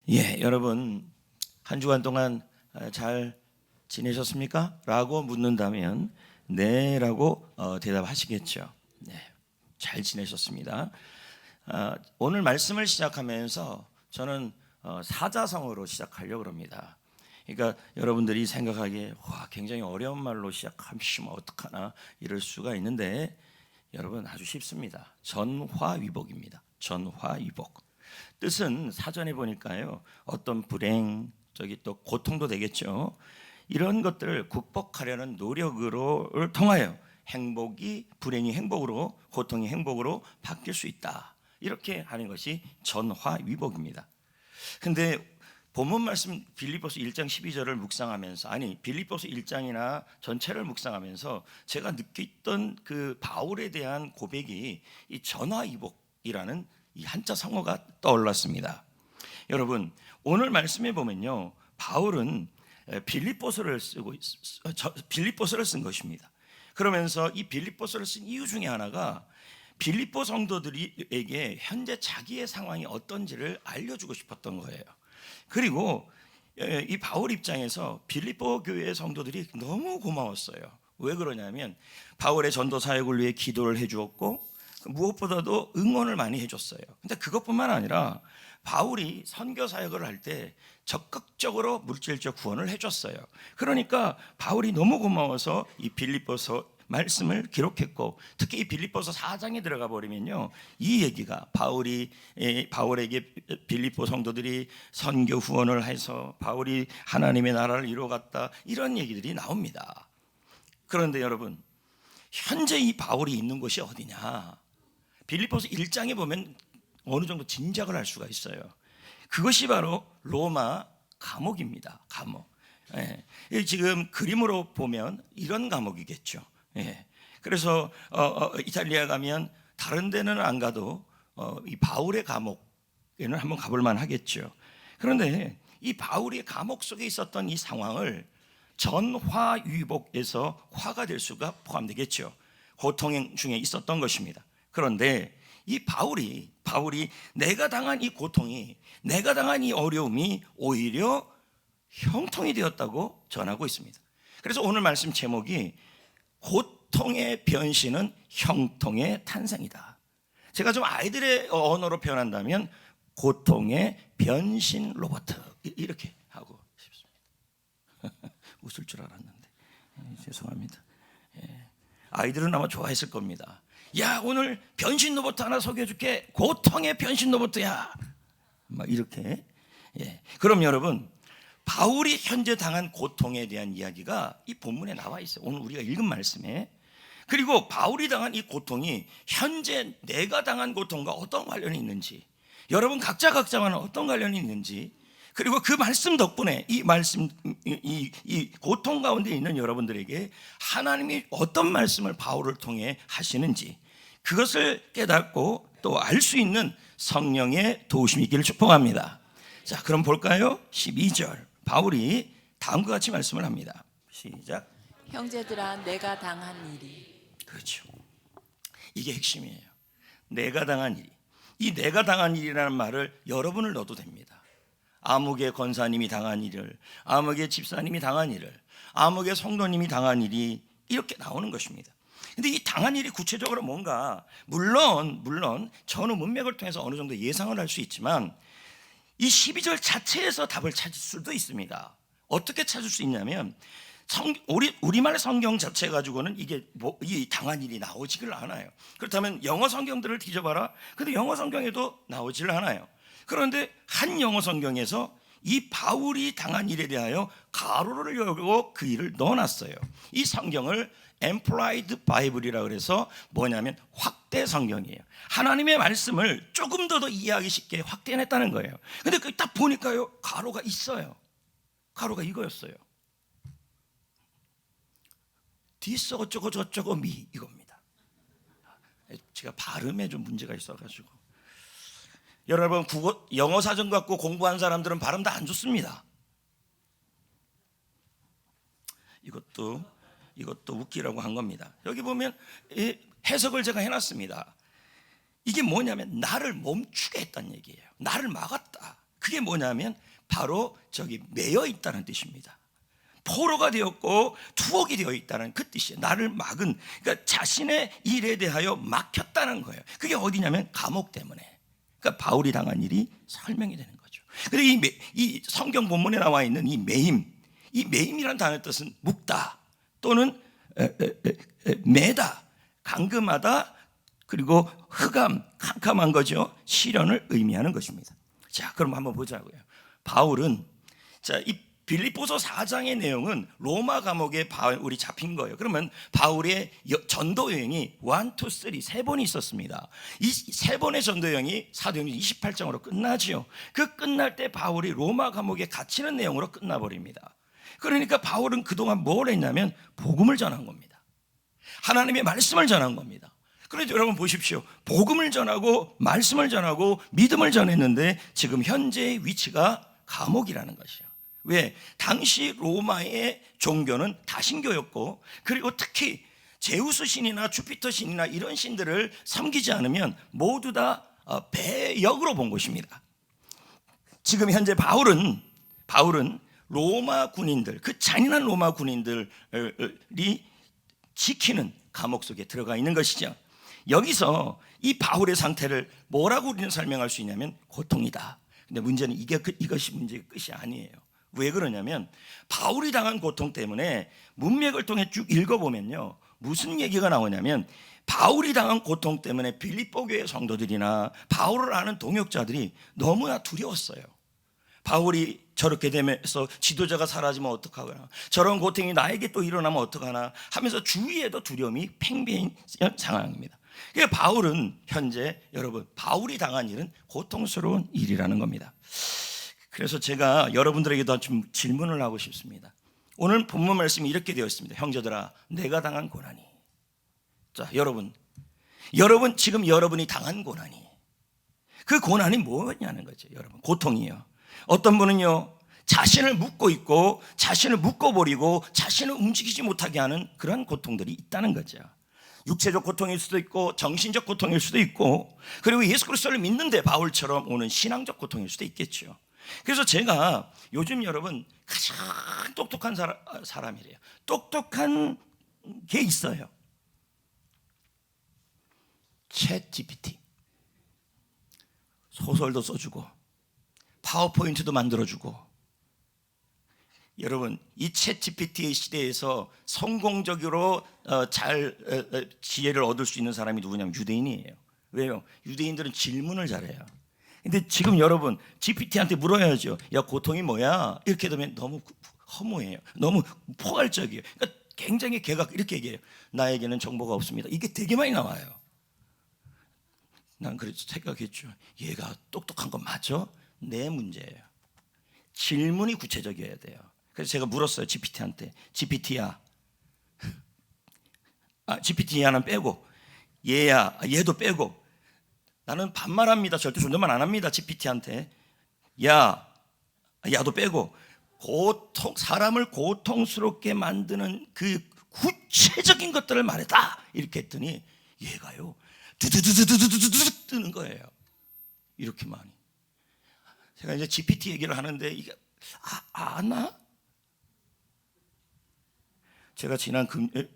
여러분 한 주간 동안 잘 지내셨습니까? 라고 묻는다면 네라고 대답하시겠죠. 네, 잘 지내셨습니다. 오늘 말씀을 시작하면서 저는 사자성어로 시작하려고 합니다. 그러니까 여러분들이 생각하기에 굉장히 어려운 말로 시작하시면 어떡하나 이럴 수가 있는데 여러분 아주 쉽습니다. 전화위복입니다. 전화위복. 뜻은 사전에 보니까요, 어떤 불행, 또 고통도 되겠죠. 이런 것들을 극복하려는 노력을 통하여 행복이 불행이 행복으로, 고통이 행복으로 바뀔 수 있다. 이렇게 하는 것이 전화위복입니다. 근데 본문 말씀 빌립보서 1장 12절을 묵상하면서, 빌립보서 1장이나 전체를 묵상하면서 제가 느꼈던 그 바울에 대한 고백이 이 전화위복이라는 이 한자 성어가 떠올랐습니다. 여러분, 오늘 말씀에 보면요, 바울은 빌립보서를 쓴 것입니다. 그러면서 이 빌립보서를 쓴 이유 중에 하나가 빌립보 성도들에게 현재 자기의 상황이 어떤지를 알려주고 싶었던 거예요. 그리고 이 바울 입장에서 빌립보 교회 성도들이 너무 고마웠어요. 왜 그러냐면 바울의 전도 사역을 위해 기도를 해주었고 무엇보다도 응원을 많이 해줬어요. 근데 그것뿐만 아니라 바울이 선교 사역을 할 때 적극적으로 물질적 구원을 해줬어요. 그러니까 바울이 너무 고마워서 이 빌립보서 말씀을 기록했고, 특히 이 빌립보서 4장에 들어가 버리면요, 이 얘기가 바울에게 빌립보 성도들이 선교 후원을 해서 바울이 하나님의 나라를 이루어갔다, 이런 얘기들이 나옵니다. 그런데 여러분, 현재 이 바울이 있는 곳이 어디냐? 빌립보서 1장에 보면 어느 정도 짐작을 할 수가 있어요. 그것이 바로 로마 감옥입니다. 감옥. 지금 그림으로 보면 이런 감옥이겠죠. 그래서 이탈리아 가면 다른 데는 안 가도 이 바울의 감옥에는 한번 가볼 만하겠죠. 그런데 이 바울이 감옥 속에 있었던 이 상황을 전화위복에서 화가 될 수가 포함되겠죠. 고통 중에 있었던 것입니다. 그런데 이 바울이 내가 당한 이 고통이, 내가 당한 이 어려움이 오히려 형통이 되었다고 전하고 있습니다. 그래서 오늘 말씀 제목이 고통의 변신은 형통의 탄생이다. 제가 좀 아이들의 언어로 표현한다면 고통의 변신 로봇, 이렇게 하고 싶습니다. 웃을 줄 알았는데 죄송합니다. 아이들은 아마 좋아했을 겁니다. 야, 오늘 변신 로봇 하나 소개해줄게. 고통의 변신 로봇이야. 막 이렇게. 그럼 여러분, 바울이 현재 당한 고통에 대한 이야기가 이 본문에 나와 있어요. 오늘 우리가 읽은 말씀에. 그리고 바울이 당한 이 고통이 현재 내가 당한 고통과 어떤 관련이 있는지, 여러분 각자만은 어떤 관련이 있는지, 그리고 그 말씀 덕분에 이 고통 가운데 있는 여러분들에게 하나님이 어떤 말씀을 바울을 통해 하시는지, 그것을 깨닫고 또 알 수 있는 성령의 도우심이 있기를 축복합니다. 자, 그럼 볼까요? 12절 바울이 다음과 같이 말씀을 합니다. 시작. 형제들아, 내가 당한 일이. 그렇죠. 이게 핵심이에요. 내가 당한 일이. 이 내가 당한 일이라는 말을 여러분을 넣어도 됩니다. 아무개 권사님이 당한 일을, 아무개 집사님이 당한 일을, 아무개 성도님이 당한 일이 이렇게 나오는 것입니다. 근데 이 당한 일이 구체적으로 뭔가, 물론 전후 문맥을 통해서 어느 정도 예상을 할 수 있지만 이 12절 자체에서 답을 찾을 수도 있습니다. 어떻게 찾을 수 있냐면 우리말 성경 자체 가지고는 이 당한 일이 나오지를 않아요. 그렇다면 영어 성경들을 뒤져봐라. 근데 영어 성경에도 나오지를 않아요. 그런데 한 영어 성경에서 이 바울이 당한 일에 대하여 가로를 열고 그 일을 넣어놨어요. 이 성경을 Amplified Bible이라고 해서 뭐냐면 확대 성경이에요. 하나님의 말씀을 조금 더 이해하기 쉽게 확대해냈다는 거예요. 근데 딱 보니까요, 가로가 있어요. 가로가 이거였어요. 디스 어쩌고 저쩌고 미, 이겁니다. 제가 발음에 좀 문제가 있어가지고, 여러분 영어 사전 갖고 공부한 사람들은 발음 다 안 좋습니다. 이것도 웃기라고 한 겁니다. 여기 보면 해석을 제가 해놨습니다. 이게 뭐냐면 나를 멈추게 했다는 얘기예요. 나를 막았다. 그게 뭐냐면 바로 저기 매여 있다는 뜻입니다. 포로가 되었고 투옥이 되어 있다는 그 뜻이에요. 나를 막은, 그러니까 자신의 일에 대하여 막혔다는 거예요. 그게 어디냐면 감옥 때문에. 그러니까 바울이 당한 일이 설명이 되는 거죠. 그런데 이 성경 본문에 나와 있는 이 매임, 이 매임이라는 단어의 뜻은 묶다 또는 매다, 감금하다, 그리고 흑암, 캄캄한 거죠. 시련을 의미하는 것입니다. 자, 그럼 한번 보자고요. 바울은, 자, 이 빌립보서 4장의 내용은 로마 감옥에 바울이 잡힌 거예요. 그러면 바울의 전도 여행이 1, 2, 3, 3번이 있었습니다. 이 3번의 전도 여행이 사도행전 28장으로 끝나지요. 그 끝날 때 바울이 로마 감옥에 갇히는 내용으로 끝나버립니다. 그러니까 바울은 그동안 뭘 했냐면 복음을 전한 겁니다. 하나님의 말씀을 전한 겁니다. 그런데 여러분 보십시오. 복음을 전하고 말씀을 전하고 믿음을 전했는데 지금 현재의 위치가 감옥이라는 것이요. 왜? 당시 로마의 종교는 다신교였고, 그리고 특히 제우스 신이나 주피터 신이나 이런 신들을 섬기지 않으면 모두 다 배역으로 본 것입니다. 지금 현재 바울은 로마 군인들, 그 잔인한 로마 군인들이 지키는 감옥 속에 들어가 있는 것이죠. 여기서 이 바울의 상태를 뭐라고 우리는 설명할 수 있냐면 고통이다. 근데 문제는 이것이 문제의 끝이 아니에요. 왜 그러냐면 바울이 당한 고통 때문에 문맥을 통해 쭉 읽어보면요, 무슨 얘기가 나오냐면 바울이 당한 고통 때문에 빌립보 교회 성도들이나 바울을 아는 동역자들이 너무나 두려웠어요. 바울이 저렇게 되면서 지도자가 사라지면 어떡하거나, 저런 고통이 나에게 또 일어나면 어떡하나 하면서 주위에도 두려움이 팽배한 상황입니다. 그러니까 바울은 현재, 여러분, 바울이 당한 일은 고통스러운 일이라는 겁니다. 그래서 제가 여러분들에게도 좀 질문을 하고 싶습니다. 오늘 본문 말씀이 이렇게 되어 있습니다. 형제들아, 내가 당한 고난이. 자, 여러분 지금 여러분이 당한 고난이, 그 고난이 뭐냐는 거죠. 여러분, 고통이요. 어떤 분은요, 자신을 묶고 있고 자신을 묶어버리고 자신을 움직이지 못하게 하는 그런 고통들이 있다는 거죠. 육체적 고통일 수도 있고 정신적 고통일 수도 있고, 그리고 예수 그리스도를 믿는데 바울처럼 오는 신앙적 고통일 수도 있겠죠. 그래서 제가 요즘 여러분 가장 똑똑한 사람이래요. 똑똑한 게 있어요. 챗 GPT. 소설도 써주고 파워포인트도 만들어주고. 여러분, 이 챗 GPT의 시대에서 성공적으로 잘 지혜를 얻을 수 있는 사람이 누구냐면 유대인이에요. 왜요? 유대인들은 질문을 잘해요. 근데 지금 여러분 GPT한테 물어야죠. 야, 고통이 뭐야? 이렇게 되면 너무 허무해요. 너무 포괄적이에요. 그러니까 굉장히 걔가 이렇게 얘기해요. 나에게는 정보가 없습니다. 이게 되게 많이 나와요. 난 그래서 생각했죠. 얘가 똑똑한 건 맞아? 내 문제예요. 질문이 구체적이어야 돼요. 그래서 제가 물었어요, GPT한테. GPT야, GPT야는 빼고, 얘도 빼고. 나는 반말합니다. 절대 존댓말 안 합니다, GPT한테. 야도 빼고. 사람을 고통스럽게 만드는 그 구체적인 것들을 말했다. 이렇게 했더니 얘가요, 두두두두두두두 뜨는 거예요. 이렇게 많이. 제가 이제 GPT 얘기를 하는데 이게 아나? 제가 지난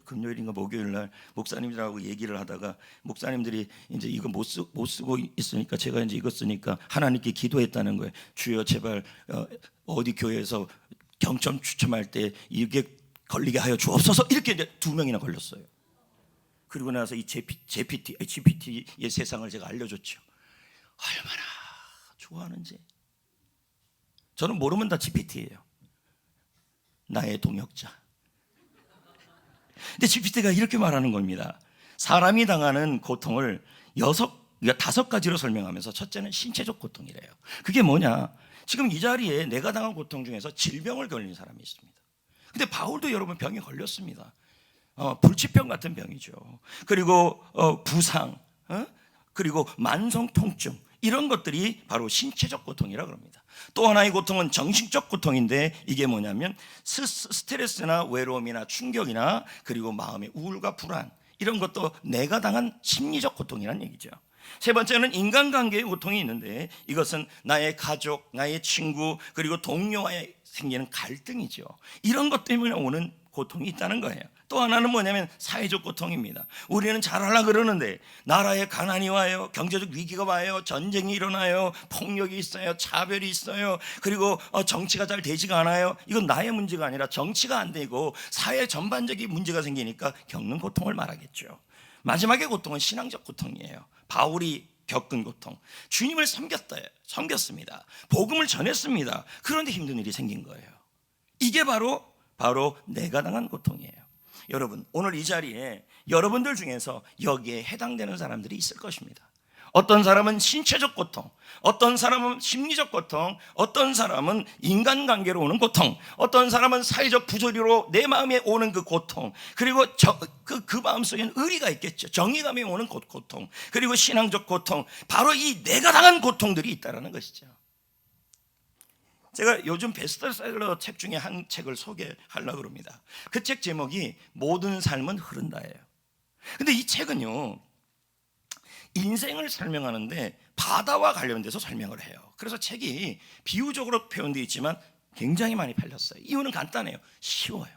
금요일인가 목요일 날 목사님들하고 얘기를 하다가 목사님들이 이제 이거 못 쓰고 있으니까 제가 이제 이거 쓰니까 하나님께 기도했다는 거예요. 주여 제발 어디 교회에서 경점 추첨할 때 이게 걸리게 하여 주옵소서. 이렇게 이제 2명이나 걸렸어요. 그리고 나서 이 GPT의 세상을 제가 알려줬죠. 얼마나 좋아하는지. 저는 모르면 다 GPT예요. 나의 동역자. 근데 GPT가 이렇게 말하는 겁니다. 사람이 당하는 고통을 5가지로 설명하면서 첫째는 신체적 고통이래요. 그게 뭐냐? 지금 이 자리에 내가 당한 고통 중에서 질병을 걸린 사람이 있습니다. 근데 바울도 여러분 병에 걸렸습니다. 불치병 같은 병이죠. 그리고 부상, 그리고 만성 통증, 이런 것들이 바로 신체적 고통이라 그럽니다. 또 하나의 고통은 정신적 고통인데 이게 뭐냐면 스트레스나 외로움이나 충격이나 그리고 마음의 우울과 불안, 이런 것도 내가 당한 심리적 고통이라는 얘기죠. 세 번째는 인간관계의 고통이 있는데 이것은 나의 가족, 나의 친구 그리고 동료와의 생기는 갈등이죠. 이런 것 때문에 오는 고통이 있다는 거예요. 또 하나는 뭐냐면 사회적 고통입니다. 우리는 잘하려고 그러는데 나라에 가난이 와요, 경제적 위기가 와요, 전쟁이 일어나요, 폭력이 있어요, 차별이 있어요, 그리고 정치가 잘 되지가 않아요. 이건 나의 문제가 아니라 정치가 안 되고 사회 전반적인 문제가 생기니까 겪는 고통을 말하겠죠. 마지막의 고통은 신앙적 고통이에요. 바울이 겪은 고통. 주님을 섬겼습니다. 복음을 전했습니다. 그런데 힘든 일이 생긴 거예요. 이게 바로 내가 당한 고통이에요. 여러분, 오늘 이 자리에 여러분들 중에서 여기에 해당되는 사람들이 있을 것입니다. 어떤 사람은 신체적 고통, 어떤 사람은 심리적 고통, 어떤 사람은 인간관계로 오는 고통, 어떤 사람은 사회적 부조리로 내 마음에 오는 그 고통, 그리고 그 마음속에는 의리가 있겠죠. 정의감이 오는 고통, 그리고 신앙적 고통, 바로 이 내가 당한 고통들이 있다는 것이죠. 제가 요즘 베스트셀러 책 중에 한 책을 소개하려고 합니다. 그 책 제목이 모든 삶은 흐른다예요. 근데 이 책은요, 인생을 설명하는데 바다와 관련돼서 설명을 해요. 그래서 책이 비유적으로 표현되어 있지만 굉장히 많이 팔렸어요. 이유는 간단해요. 쉬워요.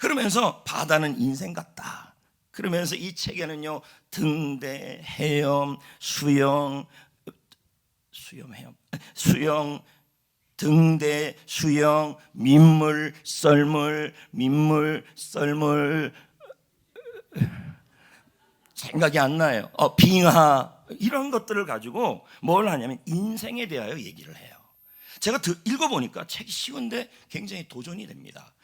그러면서 바다는 인생 같다. 그러면서 이 책에는요, 등대, 헤엄, 수영, 등대, 수영, 민물, 썰물, 생각이 안 나요. 빙하, 이런 것들을 가지고 뭘 하냐면 인생에 대하여 얘기를 해요. 제가 읽어보니까 책이 쉬운데 굉장히 도전이 됩니다.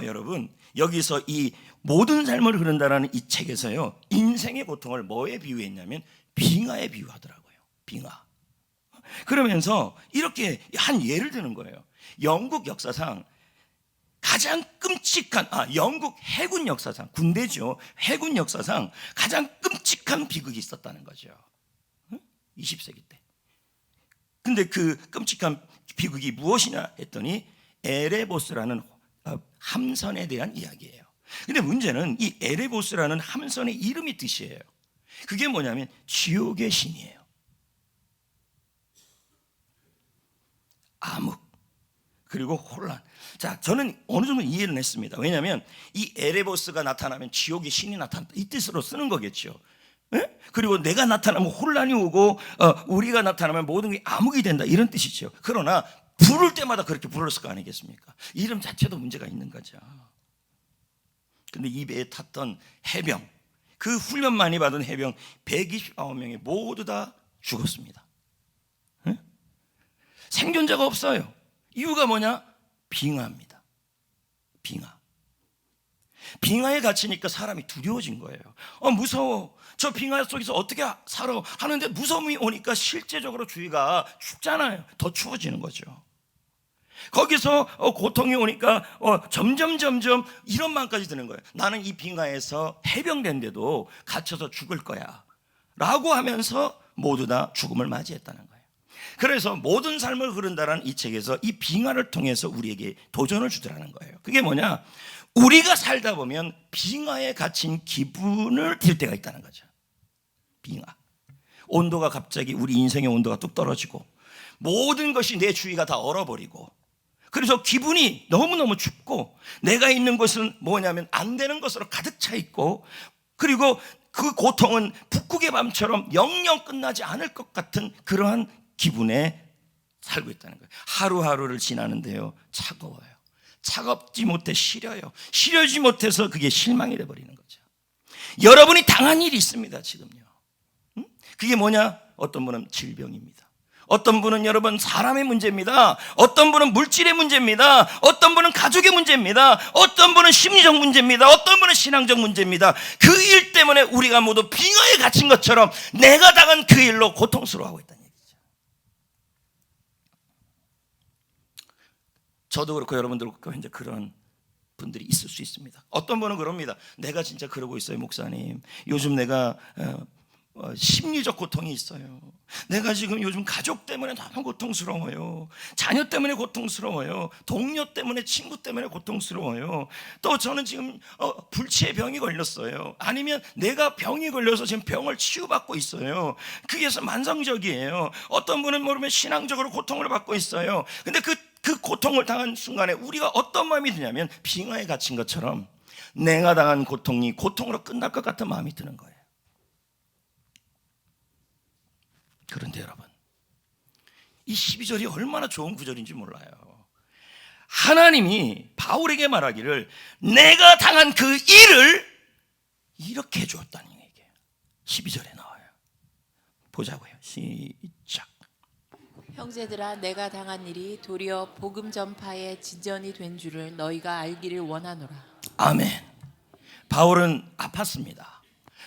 여러분, 여기서 이 모든 삶을 흐른다라는 이 책에서요, 인생의 고통을 뭐에 비유했냐면 빙하에 비유하더라고요. 빙하. 그러면서 이렇게 한 예를 드는 거예요. 영국 역사상 가장 끔찍한 영국 해군 역사상, 군대죠. 해군 역사상 가장 끔찍한 비극이 있었다는 거죠. 20세기 때. 근데 그 끔찍한 비극이 무엇이냐 했더니 에레보스라는 함선에 대한 이야기예요. 근데 문제는 이 에레보스라는 함선의 이름이 뜻이에요. 그게 뭐냐면 지옥의 신이에요. 암흑, 그리고 혼란. 자, 저는 어느 정도 이해를 했습니다. 왜냐하면 이 에레보스가 나타나면 지옥의 신이 나타난다, 이 뜻으로 쓰는 거겠죠. 네? 그리고 내가 나타나면 혼란이 오고 우리가 나타나면 모든 게 암흑이 된다, 이런 뜻이죠. 그러나 부를 때마다 그렇게 불렀을 거 아니겠습니까? 이름 자체도 문제가 있는 거죠. 근데 이 배에 탔던 해병, 그 훈련 많이 받은 해병 129명이 모두 다 죽었습니다. 네? 생존자가 없어요. 이유가 뭐냐? 빙하입니다. 빙하에 갇히니까 사람이 두려워진 거예요. 무서워. 저 빙하 속에서 어떻게 살아 하는데 무서움이 오니까 실제적으로 주위가 춥잖아요. 더 추워지는 거죠. 거기서 고통이 오니까 점점 이런 마음까지 드는 거예요. 나는 이 빙하에서 해병대인데도 갇혀서 죽을 거야 라고 하면서 모두 다 죽음을 맞이했다는 거예요. 그래서 모든 삶을 흐른다라는 이 책에서 이 빙하를 통해서 우리에게 도전을 주더라는 거예요. 그게 뭐냐? 우리가 살다 보면 빙하에 갇힌 기분을 들 때가 있다는 거죠. 빙하. 온도가 갑자기, 우리 인생의 온도가 뚝 떨어지고 모든 것이 내 주위가 다 얼어버리고, 그래서 기분이 너무너무 춥고 내가 있는 곳은 뭐냐면 안 되는 것으로 가득 차 있고, 그리고 그 고통은 북극의 밤처럼 영영 끝나지 않을 것 같은 그러한 기분에 살고 있다는 거예요. 하루하루를 지나는데요, 차가워요. 차갑지 못해 시려요. 시려지 못해서 그게 실망이 돼버리는 거죠. 여러분이 당한 일이 있습니다, 지금요. 그게 뭐냐? 어떤 분은 질병입니다. 어떤 분은 여러분 사람의 문제입니다. 어떤 분은 물질의 문제입니다. 어떤 분은 가족의 문제입니다. 어떤 분은 심리적 문제입니다. 어떤 분은 신앙적 문제입니다. 그 일 때문에 우리가 모두 빙하에 갇힌 것처럼 내가 당한 그 일로 고통스러워하고 있다는 얘기죠. 저도 그렇고 여러분들도 그렇고 이제 그런 분들이 있을 수 있습니다. 어떤 분은 그럽니다. 내가 진짜 그러고 있어요, 목사님. 요즘 내가 심리적 고통이 있어요. 내가 지금 요즘 가족 때문에 너무 고통스러워요. 자녀 때문에 고통스러워요. 동료 때문에, 친구 때문에 고통스러워요. 또 저는 지금 불치의 병이 걸렸어요. 아니면 내가 병이 걸려서 지금 병을 치유받고 있어요. 그게서 만성적이에요. 어떤 분은 모르면 신앙적으로 고통을 받고 있어요. 근데 그 고통을 당한 순간에 우리가 어떤 마음이 드냐면 빙하에 갇힌 것처럼 내가 당한 고통이 고통으로 끝날 것 같은 마음이 드는 거예요. 그런데 여러분, 이 12절이 얼마나 좋은 구절인지 몰라요. 하나님이 바울에게 말하기를 내가 당한 그 일을 이렇게 해주었다는 얘기예요. 12절에 나와요. 보자고요. 시작. 형제들아 내가 당한 일이 도리어 복음 전파의 진전이 된 줄을 너희가 알기를 원하노라. 아멘. 바울은 아팠습니다.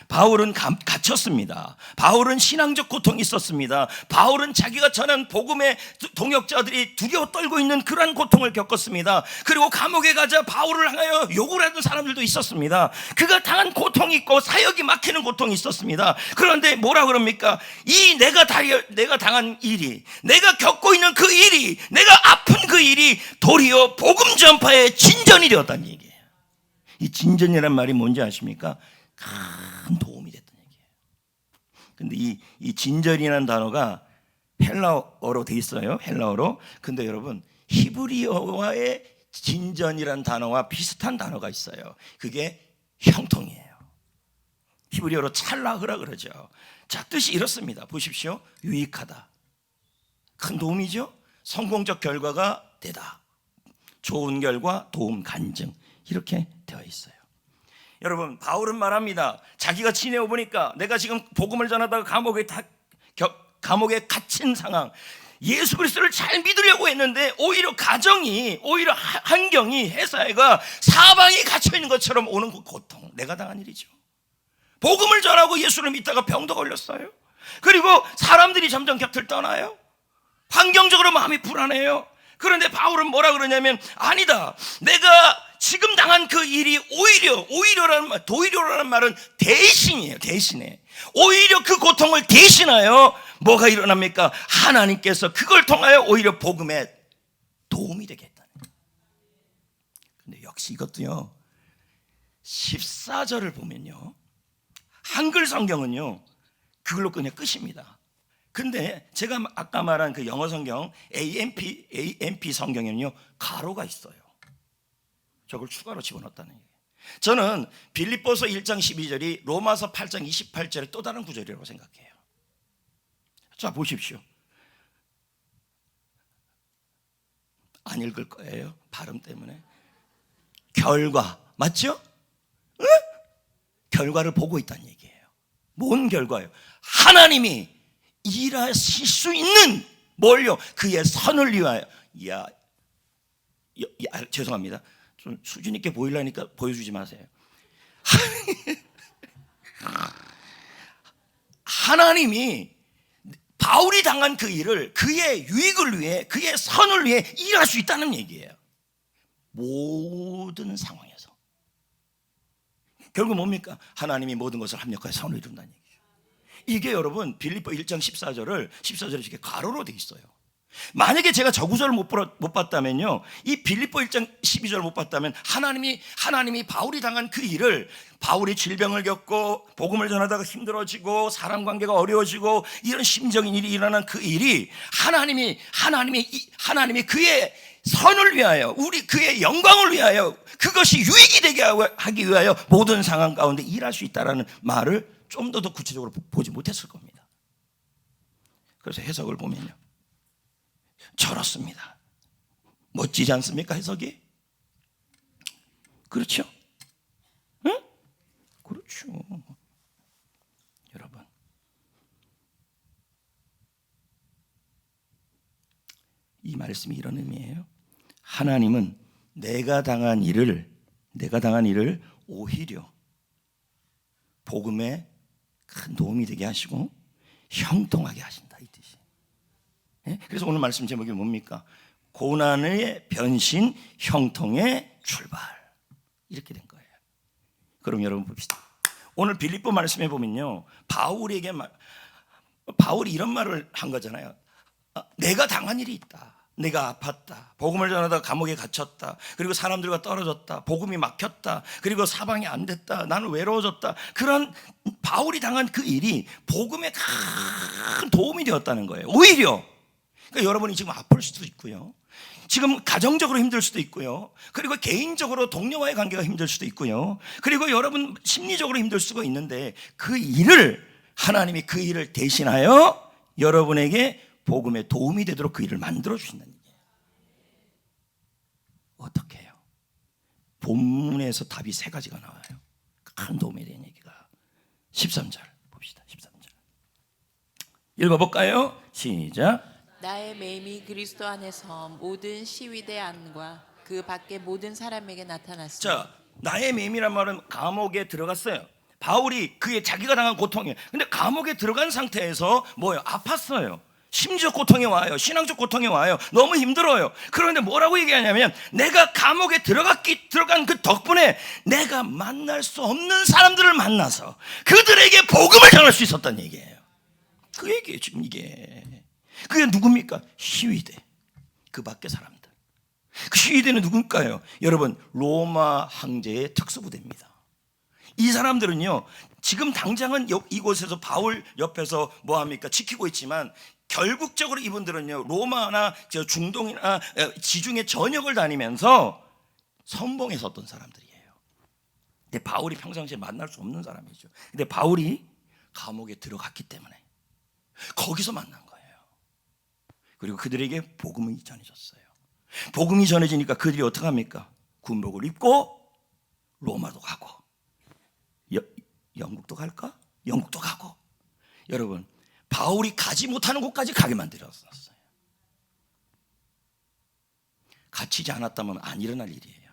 바울은 갇혔습니다. 바울은 신앙적 고통이 있었습니다. 바울은 자기가 전한 복음의 동역자들이 두려워 떨고 있는 그러한 고통을 겪었습니다. 그리고 감옥에 가자 바울을 향하여 욕을 하는 사람들도 있었습니다. 그가 당한 고통이 있고 사역이 막히는 고통이 있었습니다. 그런데 뭐라 그럽니까? 이 내가 당한 일이, 내가 겪고 있는 그 일이, 내가 아픈 그 일이 도리어 복음 전파의 진전이 되었다는 얘기예요. 이 진전이란 말이 뭔지 아십니까? 큰 도움이 됐던 얘기예요. 근데 이 진전이라는 단어가 헬라어로 돼 있어요. 헬라어로. 근데 여러분 히브리어와의 진전이라는 단어와 비슷한 단어가 있어요. 그게 형통이에요. 히브리어로 찰라흐라 그러죠. 자, 뜻이 이렇습니다. 보십시오. 유익하다. 큰 도움이죠. 성공적 결과가 되다. 좋은 결과, 도움, 간증 이렇게 되어 있어요. 여러분 바울은 말합니다. 자기가 지내어 보니까 내가 지금 복음을 전하다가 감옥에 갇힌 상황, 예수 그리스도를 잘 믿으려고 했는데 오히려 가정이, 오히려 환경이, 회사가 사방이 갇혀 있는 것처럼 오는 그 고통, 내가 당한 일이죠. 복음을 전하고 예수를 믿다가 병도 걸렸어요. 그리고 사람들이 점점 곁을 떠나요. 환경적으로 마음이 불안해요. 그런데 바울은 뭐라 그러냐면 아니다, 내가 지금 당한 그 일이 도리어라는 말은 대신이에요. 대신에 오히려 그 고통을 대신하여 뭐가 일어납니까? 하나님께서 그걸 통하여 오히려 복음에 도움이 되겠다. 근데 역시 이것도요 14절을 보면요 한글 성경은요 그걸로 그냥 끝입니다. 근데 제가 아까 말한 그 영어 성경 AMP 성경에는요 가로가 있어요. 저걸 추가로 집어넣었다는 얘기예요. 저는 빌립보서 1장 12절이 로마서 8장 28절의 또 다른 구절이라고 생각해요. 자 보십시오. 안 읽을 거예요. 발음 때문에. 결과 맞죠? 응? 결과를 보고 있다는 얘기예요. 뭔 결과예요? 하나님이 일하실 수 있는 뭘요? 그의 선을 위하여. 죄송합니다. 좀 수준 있게 보이려니까 보여주지 마세요. 하나님이 바울이 당한 그 일을 그의 유익을 위해, 그의 선을 위해 일할 수 있다는 얘기예요. 모든 상황에서. 결국 뭡니까? 하나님이 모든 것을 합력하여 선을 이룬다는 얘기죠. 이게 여러분 빌립보 1장 14절에 이렇게 가로로 돼 있어요. 만약에 제가 저 구절을 못 봤다면요, 이 빌립보 1장 12절을 못 봤다면 하나님이 바울이 당한 그 일을, 바울이 질병을 겪고 복음을 전하다가 힘들어지고 사람 관계가 어려워지고 이런 심적인 일이 일어난 그 일이 하나님이 그의 선을 위하여, 그의 영광을 위하여, 그것이 유익이 되게 하기 위하여 모든 상황 가운데 일할 수 있다라는 말을 좀 더 구체적으로 보지 못했을 겁니다. 그래서 해석을 보면요 저렇습니다. 멋지지 않습니까? 해석이? 그렇죠? 응? 그렇죠. 여러분, 이 말씀이 이런 의미예요. 하나님은 내가 당한 일을 오히려 복음에 큰 도움이 되게 하시고 형통하게 하신다, 이 뜻이. 그래서 오늘 말씀 제목이 뭡니까? 고난의 변신, 형통의 출발. 이렇게 된 거예요. 그럼 여러분 봅시다. 오늘 빌립보 말씀해 보면요, 바울이 이런 말을 한 거잖아요. 내가 당한 일이 있다. 내가 아팠다. 복음을 전하다가 감옥에 갇혔다. 그리고 사람들과 떨어졌다. 복음이 막혔다. 그리고 사방이 안 됐다. 나는 외로워졌다. 그런 바울이 당한 그 일이 복음에 큰 도움이 되었다는 거예요. 오히려 그러니까 여러분이 지금 아플 수도 있고요, 지금 가정적으로 힘들 수도 있고요, 그리고 개인적으로 동료와의 관계가 힘들 수도 있고요, 그리고 여러분 심리적으로 힘들 수가 있는데 그 일을 하나님이 그 일을 대신하여 여러분에게 복음에 도움이 되도록 그 일을 만들어 주신다는 얘기예요. 어떻게 해요? 본문에서 답이 세 가지가 나와요. 큰 도움이 되는 얘기가. 13절 봅시다. 13절 읽어볼까요? 시작. 나의 매임이 그리스도 안에서 모든 시위대 안과 그 밖의 모든 사람에게 나타났으니. 자, 나의 매임이란 말은 감옥에 들어갔어요. 바울이 그의 자기가 당한 고통이에요. 근데 감옥에 들어간 상태에서 뭐예요? 아팠어요. 심지어 고통이 와요. 신앙적 고통이 와요. 너무 힘들어요. 그런데 뭐라고 얘기하냐면, 내가 감옥에 들어간 그 덕분에 내가 만날 수 없는 사람들을 만나서 그들에게 복음을 전할 수 있었다는 얘기예요. 그 얘기예요 지금 이게. 그게 누굽니까? 시위대, 그 밖의 사람들. 그 시위대는 누굴까요? 여러분, 로마 황제의 특수부대입니다. 이 사람들은요, 지금 당장은 이곳에서 바울 옆에서 뭐합니까? 지키고 있지만 결국적으로 이분들은요, 로마나 중동이나 지중해 전역을 다니면서 선봉에 섰던 사람들이에요. 근데 바울이 평상시에 만날 수 없는 사람이죠. 근데 바울이 감옥에 들어갔기 때문에 거기서 만난 거예요. 그리고 그들에게 복음이 전해졌어요. 복음이 전해지니까 그들이 어떻게 합니까? 군복을 입고 로마도 가고 영국도 갈까? 영국도 가고. 여러분, 바울이 가지 못하는 곳까지 가게 만들었어요. 갇히지 않았다면 안 일어날 일이에요.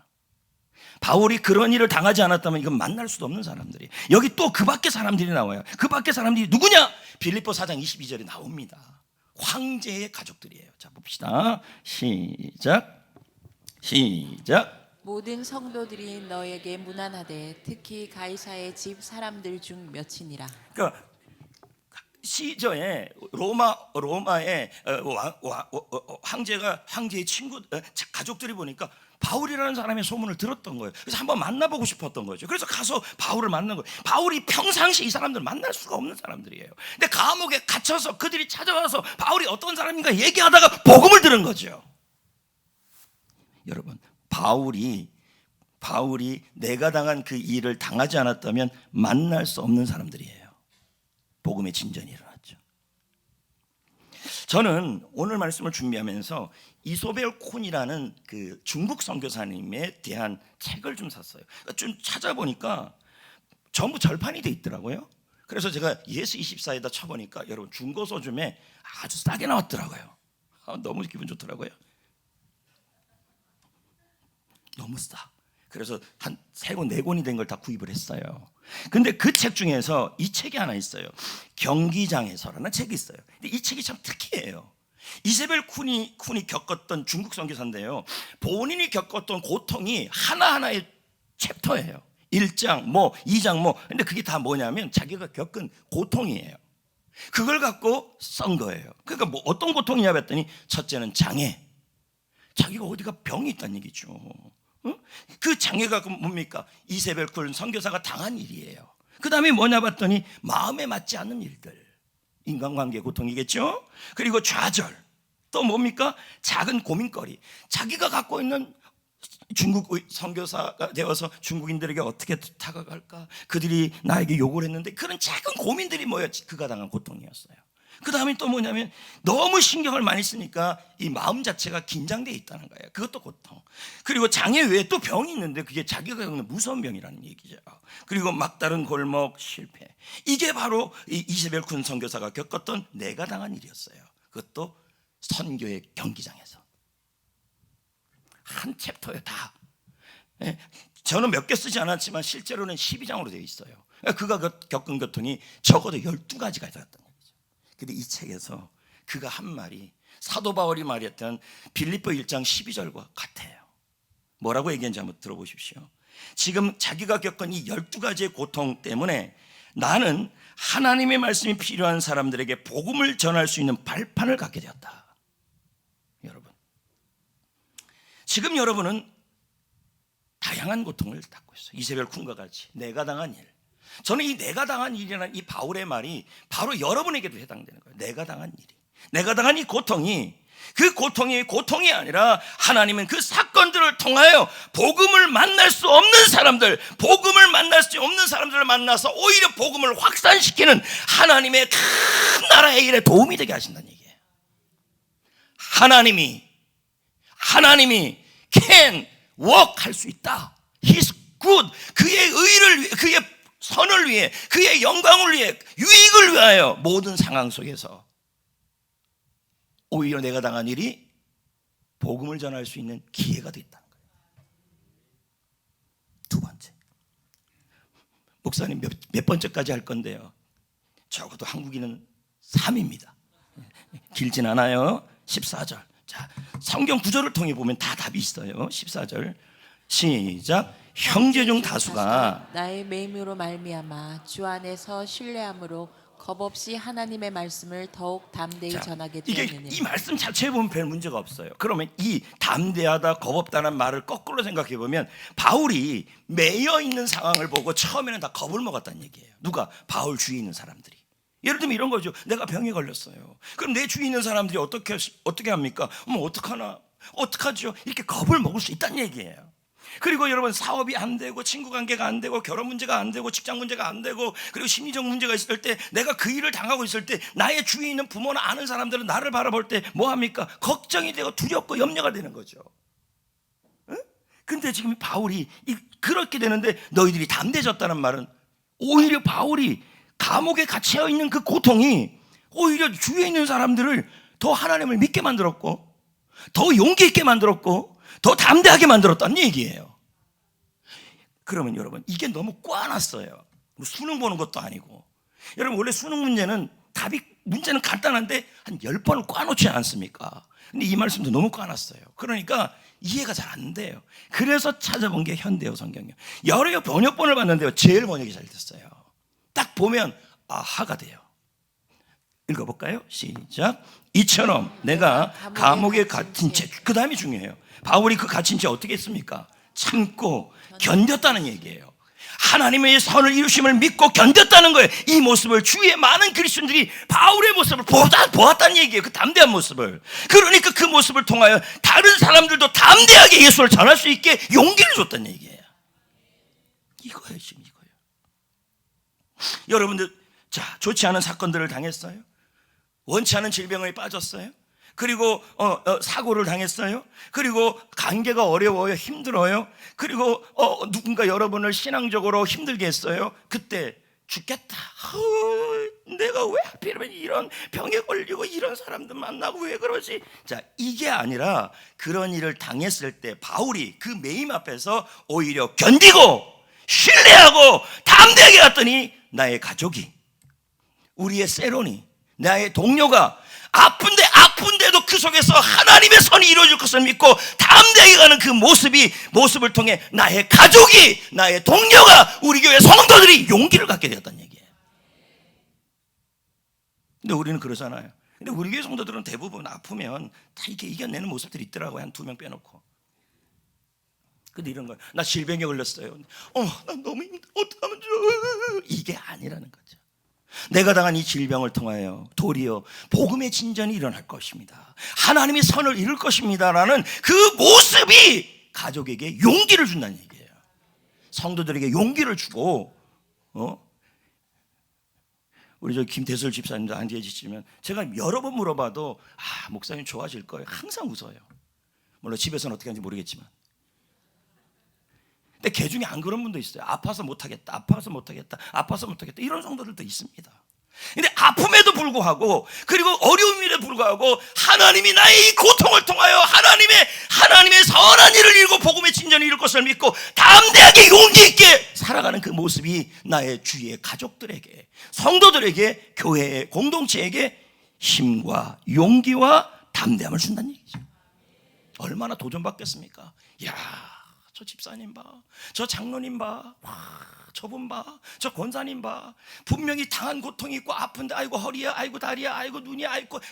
바울이 그런 일을 당하지 않았다면 이건 만날 수도 없는 사람들이. 여기 또 그 밖에 사람들이 나와요. 그 밖에 사람들이 누구냐? 빌립보 4장 22절에 나옵니다. 황제의 가족들이에요. 자, 봅시다. 시작. 모든 성도들이 너에게 문안하되 특히 가이사의 집 사람들 중 몇이니라. 그러니까 시저에 로마의 황제의 친구 가족들이 보니까 바울이라는 사람의 소문을 들었던 거예요. 그래서 한번 만나보고 싶었던 거죠. 그래서 가서 바울을 만난 거예요. 바울이 평상시 이 사람들 만날 수가 없는 사람들이에요. 근데 감옥에 갇혀서 그들이 찾아와서 바울이 어떤 사람인가 얘기하다가 복음을 들은 거죠. 여러분, 바울이 내가 당한 그 일을 당하지 않았다면 만날 수 없는 사람들이에요. 복음의 진전이 일어났죠. 저는 오늘 말씀을 준비하면서 이소벨 콘이라는 그 중국 선교사님에 대한 책을 좀 샀어요. 좀 찾아보니까 전부 절판이 돼 있더라고요. 그래서 제가 예수 24에다 쳐보니까 여러분 중고 서점에 아주 싸게 나왔더라고요. 너무 기분 좋더라고요. 너무 싸. 그래서 한 3권 4권이 된 걸 다 구입을 했어요. 근데 그 책 중에서 이 책이 하나 있어요. 경기장에서라는 책이 있어요. 근데 이 책이 참 특이해요. 이세벨 쿤이 겪었던 중국 선교사인데요, 본인이 겪었던 고통이 하나하나의 챕터예요. 1장 뭐 2장 뭐. 근데 그게 다 뭐냐면 자기가 겪은 고통이에요. 그걸 갖고 쓴 거예요. 그러니까 뭐 어떤 고통이냐 했더니, 첫째는 장애. 자기가 어디가 병이 있다는 얘기죠. 그 장애가 뭡니까? 이세벨 쿨 선교사가 당한 일이에요. 그 다음에 뭐냐 봤더니 마음에 맞지 않는 일들, 인간관계 고통이겠죠. 그리고 좌절, 또 뭡니까? 작은 고민거리. 자기가 갖고 있는 중국 선교사가 되어서 중국인들에게 어떻게 다가갈까, 그들이 나에게 욕을 했는데 그런 작은 고민들이 뭐였지? 그가 당한 고통이었어요. 그 다음에 또 뭐냐면 너무 신경을 많이 쓰니까 이 마음 자체가 긴장되어 있다는 거예요. 그것도 고통. 그리고 장애 외에 또 병이 있는데 그게 자기가 겪는 무서운 병이라는 얘기죠. 그리고 막다른 골목 실패. 이게 바로 이 이세벨 쿤 선교사가 겪었던 내가 당한 일이었어요. 그것도 선교의 경기장에서. 한 챕터에 다. 저는 몇 개 쓰지 않았지만 실제로는 12장으로 되어 있어요. 그가 겪은 고통이 적어도 12가지가 있었던 거예요. 근데 이 책에서 그가 한 말이 사도 바울이 말했던 빌립보 1장 12절과 같아요. 뭐라고 얘기했는지 한번 들어보십시오. 지금 자기가 겪은 이 12가지의 고통 때문에 나는 하나님의 말씀이 필요한 사람들에게 복음을 전할 수 있는 발판을 갖게 되었다. 여러분, 지금 여러분은 다양한 고통을 갖고 있어요. 이세벨 쿵과 같이 내가 당한 일. 저는 이 내가 당한 일이라는 이 바울의 말이 바로 여러분에게도 해당되는 거예요. 내가 당한 일이, 내가 당한 이 고통이, 그 고통이 고통이 아니라 하나님은 그 사건들을 통하여 복음을 만날 수 없는 사람들, 복음을 만날 수 없는 사람들을 만나서 오히려 복음을 확산시키는 하나님의 큰 나라의 일에 도움이 되게 하신다는 얘기예요. 하나님이 can work 할 수 있다. He's good. 그의 의를 위해, 그의 선을 위해, 그의 영광을 위해, 유익을 위하여 모든 상황 속에서 오히려 내가 당한 일이 복음을 전할 수 있는 기회가 됐다는 거예요. 두 번째, 목사님 몇 번째까지 할 건데요, 적어도 한국인은 3입니다. 길진 않아요. 14절. 자, 성경 구절을 통해 보면 다 답이 있어요. 14절 시작. 형제 중 다수가 나의 매임으로 말미암아 주 안에서 신뢰함으로 겁없이 하나님의 말씀을 더욱 담대히 전하게 되었느니라. 이 말씀 자체에 보면 별 문제가 없어요. 그러면 이 담대하다, 겁없다는 말을 거꾸로 생각해 보면 바울이 매여 있는 상황을 보고 처음에는 다 겁을 먹었다는 얘기예요. 누가? 바울 주위에 있는 사람들이. 예를 들면 이런 거죠. 내가 병에 걸렸어요. 그럼 내 주위에 있는 사람들이 어떻게 합니까? 어떡하나? 어떡하죠? 이렇게 겁을 먹을 수 있다는 얘기예요. 그리고 여러분, 사업이 안 되고, 친구 관계가 안 되고, 결혼 문제가 안 되고, 직장 문제가 안 되고, 그리고 심리적 문제가 있을 때, 내가 그 일을 당하고 있을 때, 나의 주위에 있는 부모나 아는 사람들은 나를 바라볼 때 뭐 합니까? 걱정이 되고 두렵고 염려가 되는 거죠. 근데 지금 바울이 그렇게 되는데 너희들이 담대해졌다는 말은 오히려 바울이 감옥에 갇혀 있는 그 고통이 오히려 주위에 있는 사람들을 더 하나님을 믿게 만들었고, 더 용기 있게 만들었고, 더 담대하게 만들었다는 얘기예요. 그러면 여러분, 이게 너무 꽈놨어요. 수능 보는 것도 아니고. 여러분, 원래 수능 문제는 문제는 간단한데 한 10번을 꽈놓지 않습니까? 근데 이 말씀도 너무 꽈놨어요. 그러니까 이해가 잘 안 돼요. 그래서 찾아본 게 현대어 성경이에요. 여러 번역본을 봤는데요, 제일 번역이 잘 됐어요. 딱 보면 아하가 돼요. 읽어볼까요? 시작. 이처럼 내가 감옥에 갇힌 채, 그 다음이 중요해요. 바울이 그 갇힌 채 어떻게 했습니까? 참고 견뎠다는 얘기예요. 하나님의 선을 이루심을 믿고 견뎠다는 거예요. 이 모습을 주위의 많은 그리스도인들이 바울의 모습을 보았다는 얘기예요. 그 담대한 모습을. 그러니까 그 모습을 통하여 다른 사람들도 담대하게 예수를 전할 수 있게 용기를 줬다는 얘기예요. 이거예요, 지금 이거예요. 여러분들, 자, 좋지 않은 사건들을 당했어요. 원치 않은 질병에 빠졌어요. 그리고 사고를 당했어요. 그리고 관계가 어려워요. 힘들어요. 그리고 누군가 여러분을 신앙적으로 힘들게 했어요. 그때 죽겠다. 내가 왜 하필이면 이런 병에 걸리고 이런 사람들 만나고 왜 그러지? 자, 이게 아니라 그런 일을 당했을 때 바울이 그 매임 앞에서 오히려 견디고 신뢰하고 담대하게 갔더니 나의 가족이, 우리의 세론이, 나의 동료가 아픈데도 그 속에서 하나님의 선이 이루어질 것을 믿고 담대하게 가는 그 모습을 통해 나의 가족이, 나의 동료가, 우리 교회 성도들이 용기를 갖게 되었다는 얘기예요. 근데 우리는 그러잖아요. 근데 우리 교회 성도들은 대부분 아프면 다 이게 이겨내는 모습들이 있더라고요. 한 2명 빼놓고. 근데 이런 거예요. 나 질병에 걸렸어요. 나 너무 힘들어. 어떡하면 좋아. 이게 아니라는 거죠. 내가 당한 이 질병을 통하여 도리어 복음의 진전이 일어날 것입니다. 하나님의 선을 이룰 것입니다라는 그 모습이 가족에게 용기를 준다는 얘기예요. 성도들에게 용기를 주고, 우리 저 김대설 집사님도 안 계시지만 제가 여러 번 물어봐도 목사님 좋아질 거예요. 항상 웃어요. 물론 집에서는 어떻게 하는지 모르겠지만. 근데 개 중에 안 그런 분도 있어요. 아파서 못하겠다, 이런 성도들도 있습니다. 근데 아픔에도 불구하고, 그리고 어려움에도 불구하고 하나님이 나의 이 고통을 통하여 하나님의 선한 일을 이루고 복음의 진전을 이룰 것을 믿고 담대하게 용기 있게 살아가는 그 모습이 나의 주위의 가족들에게, 성도들에게, 교회의 공동체에게 힘과 용기와 담대함을 준다는 얘기죠. 얼마나 도전받겠습니까? 저 집사님 봐, 저 장로님 봐, 저분 봐, 저 권사님 봐. 분명히 당한 고통이 있고 아픈데 아이고 허리야, 아이고 다리야, 아이고 눈이야,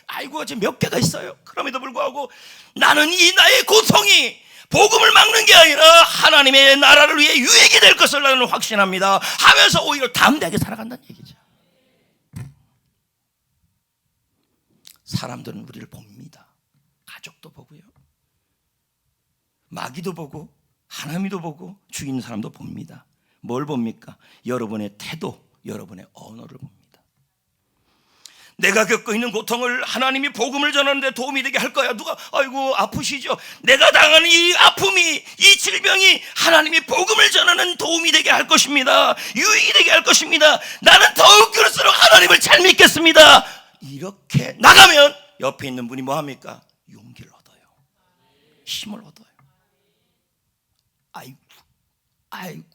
아이고 지금 몇 개가 있어요. 그럼에도 불구하고 나는 이 나의 고통이 복음을 막는 게 아니라 하나님의 나라를 위해 유익이 될 것을 나는 확신합니다 하면서 오히려 담대하게 살아간다는 얘기죠. 사람들은 우리를 봅니다. 가족도 보고요, 마귀도 보고 하나님도 보고 죽이는 사람도 봅니다. 뭘 봅니까? 여러분의 태도, 여러분의 언어를 봅니다. 내가 겪고 있는 고통을 하나님이 복음을 전하는데 도움이 되게 할 거야. 누가 아이고 아프시죠? 내가 당하는 이 아픔이, 이 질병이 하나님이 복음을 전하는 도움이 되게 할 것입니다. 유익이 되게 할 것입니다. 나는 더욱 그럴수록 하나님을 잘 믿겠습니다. 이렇게 나가면 옆에 있는 분이 뭐 합니까? 용기를 얻어요. 힘을 얻어요. 아이고,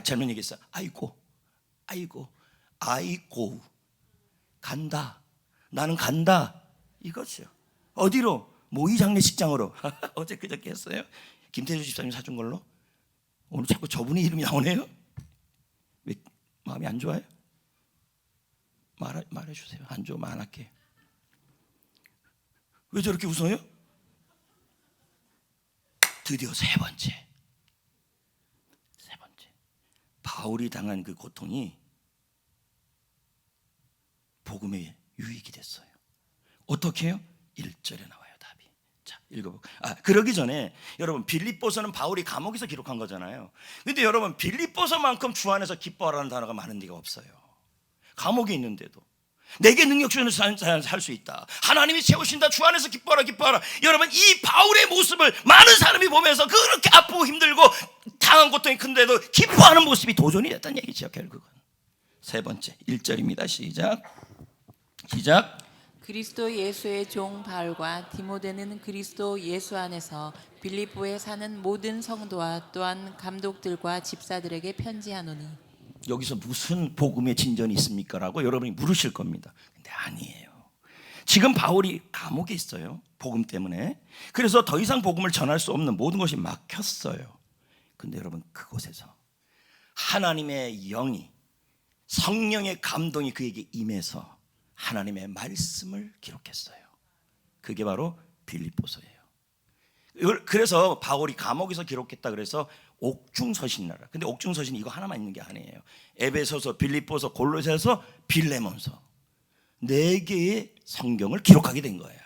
잘못 얘기했어요. 아이고, 간다. 나는 간다. 이거죠. 어디로? 모의 장례식장으로. 어제 그저께 했어요. 김태주 집사님 사준 걸로. 오늘 자꾸 저분의 이름이 나오네요. 왜 마음이 안 좋아요? 말해주세요. 안 좋으면 안 할게. 왜 저렇게 웃어요? 드디어 세 번째. 바울이 당한 그 고통이 복음의 유익이 됐어요. 어떻게 해요? 1절에 나와요, 답이. 자, 읽어볼게요. 그러기 전에 여러분, 빌립보서는 바울이 감옥에서 기록한 거잖아요. 근데 여러분, 빌립보서만큼 주 안에서 기뻐하라는 단어가 많은 데가 없어요. 감옥에 있는데도 내게 능력 주는 살 수 있다, 하나님이 채우신다, 주 안에서 기뻐하라. 여러분, 이 바울의 모습을 많은 사람이 보면서 그렇게 아프고 힘들고 당한 고통이 큰데도 기뻐하는 모습이 도전이 됐다는 얘기죠. 결국은 세 번째 1절입니다. 시작. 그리스도 예수의 종 바울과 디모데는 그리스도 예수 안에서 빌립보에 사는 모든 성도와 또한 감독들과 집사들에게 편지하노니. 여기서 무슨 복음의 진전이 있습니까? 라고 여러분이 물으실 겁니다. 근데 아니에요. 지금 바울이 감옥에 있어요, 복음 때문에. 그래서 더 이상 복음을 전할 수 없는 모든 것이 막혔어요. 근데 여러분, 그곳에서 하나님의 영이, 성령의 감동이 그에게 임해서 하나님의 말씀을 기록했어요. 그게 바로 빌립보서예요. 그래서 바울이 감옥에서 기록했다 그래서 옥중서신이라. 근데 옥중서신 이거 하나만 있는 게 아니에요. 에베소서, 빌립보서, 골로새서, 빌레몬서 4개의 성경을 기록하게 된 거예요.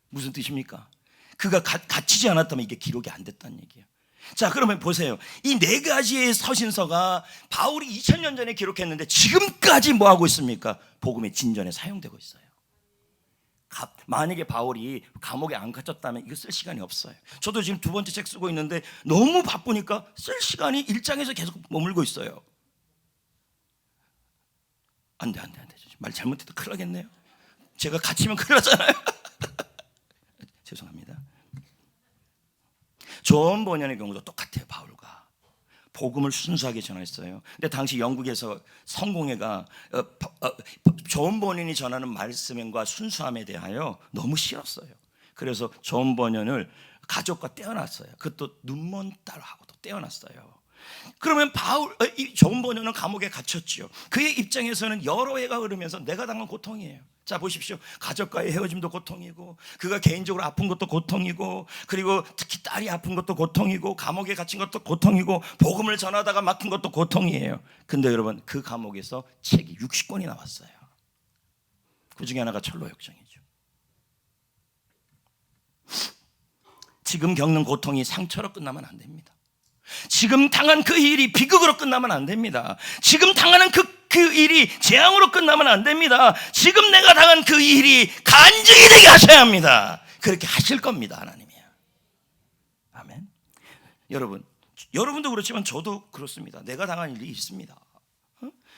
무슨 뜻입니까? 그가 갇히지 않았다면 이게 기록이 안 됐다는 얘기예요. 자, 그러면 보세요. 이 4가지의 서신서가 바울이 2000년 전에 기록했는데 지금까지 뭐 하고 있습니까? 복음의 진전에 사용되고 있어요. 만약에 바울이 감옥에 안 갇혔다면 이거 쓸 시간이 없어요. 저도 지금 2번째 책 쓰고 있는데 너무 바쁘니까 쓸 시간이 1장에서 계속 머물고 있어요. 안 돼. 말 잘못해도 큰일 나겠네요. 제가 갇히면 큰일 나잖아요. 죄송합니다. 존 버년의 경우도 똑같아요. 바울과 복음을 순수하게 전했어요. 근데 당시 영국에서 성공회가 존 버년이 전하는 말씀과 순수함에 대하여 너무 싫었어요. 그래서 존 버년을 가족과 떼어놨어요. 그것도 눈먼 딸하고도 떼어놨어요. 그러면 존 버년은 감옥에 갇혔죠. 그의 입장에서는 여러 해가 흐르면서 내가 당한 고통이에요. 자, 보십시오. 가족과의 헤어짐도 고통이고, 그가 개인적으로 아픈 것도 고통이고, 그리고 특히 딸이 아픈 것도 고통이고, 감옥에 갇힌 것도 고통이고, 복음을 전하다가 막힌 것도 고통이에요. 근데 여러분, 그 감옥에서 책이 60권이 나왔어요. 그 중에 하나가 철로역정이죠. 지금 겪는 고통이 상처로 끝나면 안 됩니다. 지금 당한 그 일이 비극으로 끝나면 안 됩니다. 지금 당하는 그 일이 재앙으로 끝나면 안 됩니다. 지금 내가 당한 그 일이 간증이 되게 하셔야 합니다. 그렇게 하실 겁니다, 하나님이야. 아멘. 여러분도 그렇지만 저도 그렇습니다. 내가 당한 일이 있습니다.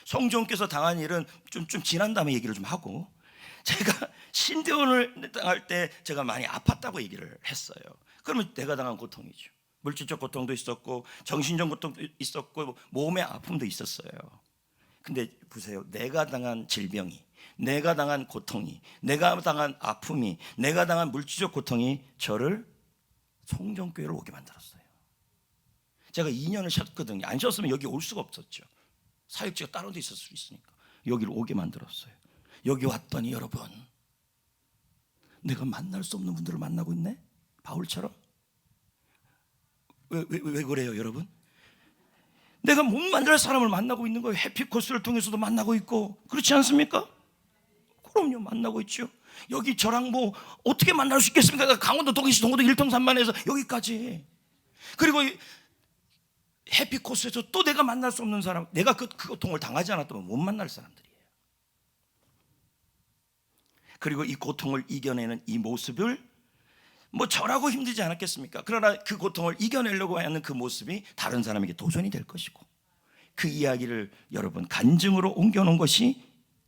성종께서 당한 일은 좀 지난 다음에 얘기를 좀 하고, 제가 신대원을 당할 때 제가 많이 아팠다고 얘기를 했어요. 그러면 내가 당한 고통이죠. 물질적 고통도 있었고, 정신적 고통도 있었고, 몸의 아픔도 있었어요. 근데 보세요. 내가 당한 질병이, 내가 당한 고통이, 내가 당한 아픔이, 내가 당한 물질적 고통이 저를 송정교회를 오게 만들었어요. 제가 2년을 쉬었거든요. 안 쉬었으면 여기 올 수가 없었죠. 사역지가 다른 데 있을 수 있으니까 여기를 오게 만들었어요. 여기 왔더니 여러분, 내가 만날 수 없는 분들을 만나고 있네. 바울처럼. 왜 그래요 여러분? 내가 못 만날 사람을 만나고 있는 거예요. 해피코스를 통해서도 만나고 있고, 그렇지 않습니까? 그럼요, 만나고 있죠. 여기 저랑 뭐 어떻게 만날 수 있겠습니까? 강원도 동해시 동호도 1통산만에서 여기까지. 그리고 해피코스에서 또 내가 만날 수 없는 사람, 내가 그 고통을 당하지 않았다면 못 만날 사람들이에요. 그리고 이 고통을 이겨내는 이 모습을 뭐 저라고 힘들지 않았겠습니까? 그러나 그 고통을 이겨내려고 하는 그 모습이 다른 사람에게 도전이 될 것이고, 그 이야기를 여러분 간증으로 옮겨놓은 것이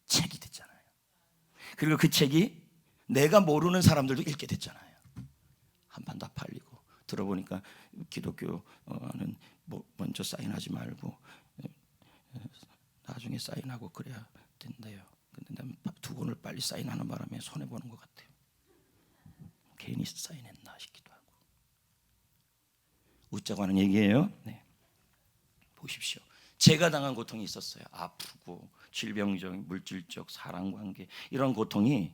책이 됐잖아요. 그리고 그 책이 내가 모르는 사람들도 읽게 됐잖아요. 한판 다 팔리고, 들어보니까 기독교는 뭐 먼저 사인하지 말고 나중에 사인하고 그래야 된대요. 근데 난 두 권을 빨리 사인하는 바람에 손해보는 것 같아요. 괜히 사인했나 싶기도 하고. 웃자고 하는 얘기예요. 네. 보십시오. 제가 당한 고통이 있었어요. 아프고 질병적, 물질적, 사랑관계, 이런 고통이,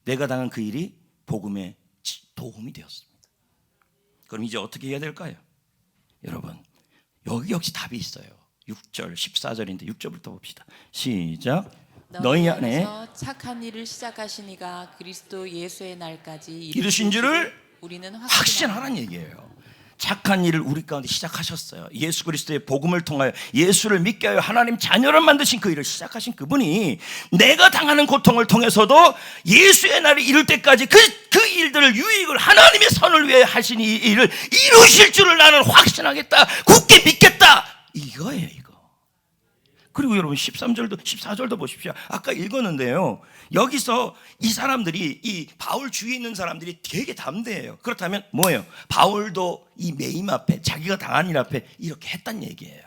내가 당한 그 일이 복음에 도움이 되었습니다. 그럼 이제 어떻게 해야 될까요? 여러분, 여기 역시 답이 있어요. 6절 14절인데 6절부터 봅시다. 시작. 너희 안에 착한 일을 시작하신 이가 그리스도 예수의 날까지 이르신 줄을 우리는 확신하라는 얘기예요. 착한 일을 우리 가운데 시작하셨어요. 예수 그리스도의 복음을 통하여 예수를 믿게 하여 하나님 자녀를 만드신 그 일을 시작하신 그분이 내가 당하는 고통을 통해서도 예수의 날이 이룰 때까지 그 일들을, 유익을, 하나님의 선을 위해 하신 이 일을 이루실 줄을 나는 확신하겠다, 굳게 믿겠다, 이거예요, 이거. 그리고 여러분 13절도 14절도 보십시오. 아까 읽었는데요, 여기서 이 사람들이, 이 바울 주위에 있는 사람들이 되게 담대해요. 그렇다면 뭐예요? 바울도 이 매임 앞에, 자기가 당한 일 앞에 이렇게 했단 얘기예요.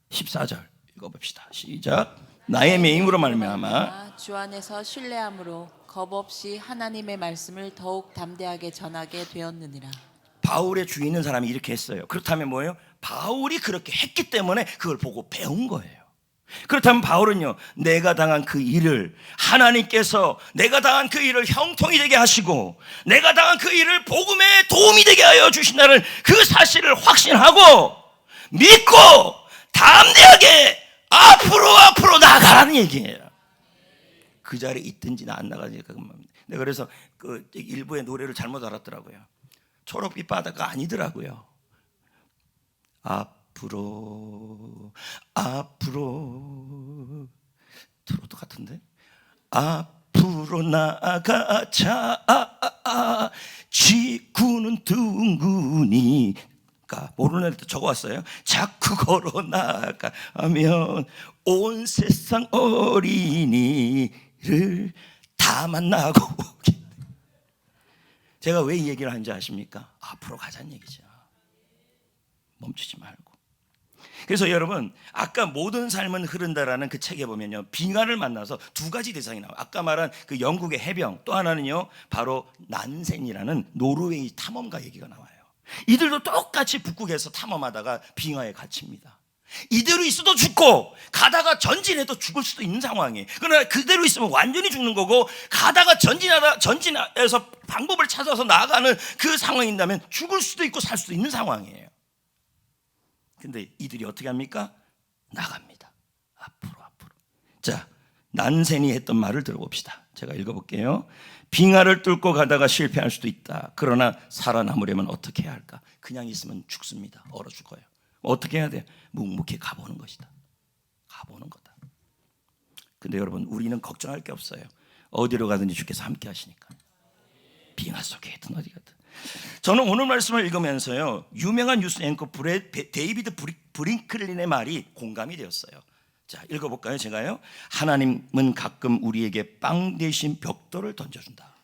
14절 읽어봅시다. 시작. 나의 매임으로 말미암아 주 안에서 신뢰함으로 겁 없이 하나님의 말씀을 더욱 담대하게 전하게 되었느니라. 바울의 주위에 있는 사람이 이렇게 했어요. 그렇다면 뭐예요? 바울이 그렇게 했기 때문에 그걸 보고 배운 거예요. 그렇다면 바울은요, 내가 당한 그 일을 하나님께서 내가 당한 그 일을 형통이 되게 하시고 내가 당한 그 일을 복음에 도움이 되게 하여 주신다는 그 사실을 확신하고 믿고 담대하게 앞으로 나아가라는 얘기예요. 그 자리에 있든지 안 나가든지 그것만. 내가 그래서 그 일부의 노래를 잘못 알았더라고요. 초록빛 바다가 아니더라고요. 앞으로 트로트 같은데, 앞으로 나아가자, 지구는 둥그니까, 모르는 애들 적어왔어요. 자꾸 걸어 나가면 온 세상 어린이를 다 만나고 오게. 제가 왜 이 얘기를 하는지 아십니까? 앞으로 가자는 얘기죠. 멈추지 말고. 그래서 여러분, 아까 모든 삶은 흐른다라는 그 책에 보면요, 빙하를 만나서 두 가지 대상이 나와요. 아까 말한 그 영국의 해병, 또 하나는요 바로 난센이라는 노르웨이 탐험가 얘기가 나와요. 이들도 똑같이 북극에서 탐험하다가 빙하에 갇힙니다. 이대로 있어도 죽고 가다가 전진해도 죽을 수도 있는 상황이에요. 그러나 그대로 있으면 완전히 죽는 거고, 가다가 전진해서 방법을 찾아서 나아가는 그 상황인다면 죽을 수도 있고 살 수도 있는 상황이에요. 근데 이들이 어떻게 합니까? 나갑니다. 앞으로. 자, 난센이 했던 말을 들어봅시다. 제가 읽어볼게요. 빙하를 뚫고 가다가 실패할 수도 있다. 그러나 살아남으려면 어떻게 해야 할까? 그냥 있으면 죽습니다. 얼어 죽어요. 어떻게 해야 돼요? 묵묵히 가보는 것이다. 가보는 거다. 근데 여러분, 우리는 걱정할 게 없어요. 어디로 가든지 주께서 함께 하시니까. 빙하 속에 있든 어디 가든. 저는 오늘 말씀을 읽으면서요, 유명한 뉴스 앵커 데이비드 브링클린의 말이 공감이 되었어요. 자, 읽어볼까요? 제가요. 하나님은 가끔 우리에게 빵 대신 벽돌을 던져준다.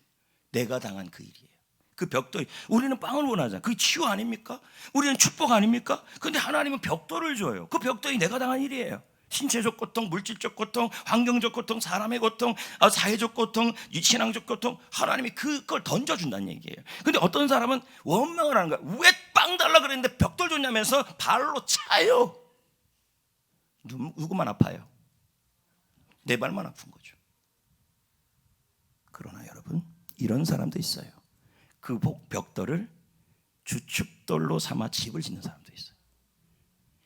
내가 당한 그 일이에요. 그 벽돌이, 우리는 빵을 원하잖아요. 그게 치유 아닙니까? 우리는 축복 아닙니까? 근데 하나님은 벽돌을 줘요. 그 벽돌이 내가 당한 일이에요. 신체적 고통, 물질적 고통, 환경적 고통, 사람의 고통, 사회적 고통, 신앙적 고통, 하나님이 그걸 던져준다는 얘기예요. 근데 어떤 사람은 원망을 하는 거야. 왜 빵 달라 그랬는데 벽돌 줬냐면서 발로 차요. 누구만 아파요? 내 발만 아픈 거죠. 그러나 여러분, 이런 사람도 있어요. 그 벽돌을 주춧돌로 삼아 집을 짓는 사람도 있어요.